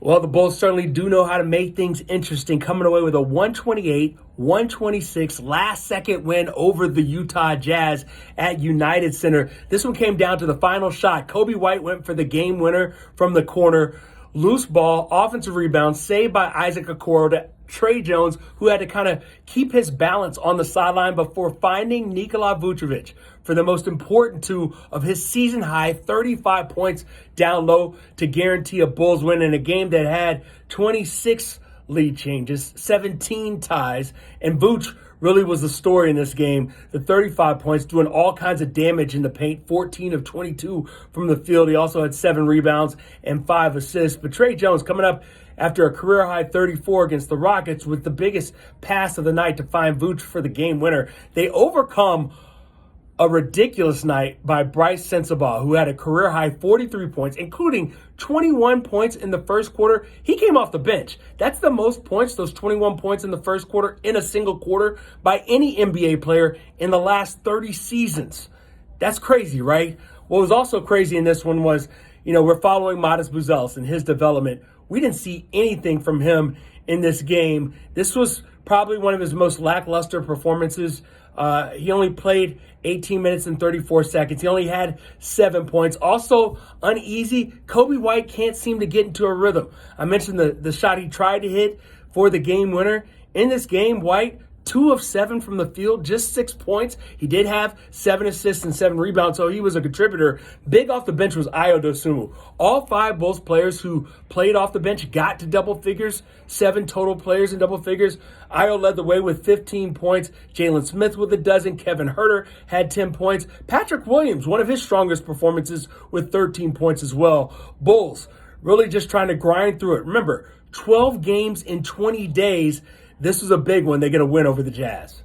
Well, the Bulls certainly do know how to make things interesting, coming away with a 128-126 last-second win over the Utah Jazz at United Center. This one came down to the final shot. Kobe White went for the game winner from the corner. Loose ball, offensive rebound, saved by Isaac Okoro to Tre Jones, who had to kind of keep his balance on the sideline before finding Nikola Vucevic for the most important two of his season-high 35 points down low to guarantee a Bulls win in a game that had 26 lead changes, 17 ties, and VOOCH really was the story in this game. The 35 points, doing all kinds of damage in the paint, 14 of 22 from the field. He also had 7 rebounds and 5 assists. But Tre Jones coming up after a career-high 34 against the Rockets with the biggest pass of the night to find VOOCH for the game winner. They overcome a ridiculous night by Bryce Sensabaugh, who had a career-high 43 points, including 21 points in the first quarter. He came off the bench. That's the most points, those 21 points in the first quarter, in a single quarter by any NBA player in the last 30 seasons. That's crazy, right? What was also crazy in this one was, we're following Modest Buzelis and his development. We didn't see anything from him in this game. This was probably one of his most lackluster performances. He only played 18 minutes and 34 seconds. He only had 7 points. Also uneasy, Kobe White can't seem to get into a rhythm. I mentioned the shot he tried to hit for the game winner. In this game, White, 2 of 7 from the field, just 6 points. He did have 7 assists and 7 rebounds, so he was a contributor. Big off the bench was Ayo Dosunmu. All 5 Bulls players who played off the bench got to double figures, 7 total players in double figures. Ayo led the way with 15 points. Jalen Smith with a dozen. Kevin Huerter had 10 points. Patrick Williams, one of his strongest performances, with 13 points as well. Bulls really just trying to grind through it. Remember, 12 games in 20 days. This was a big one. They get a win over the Jazz.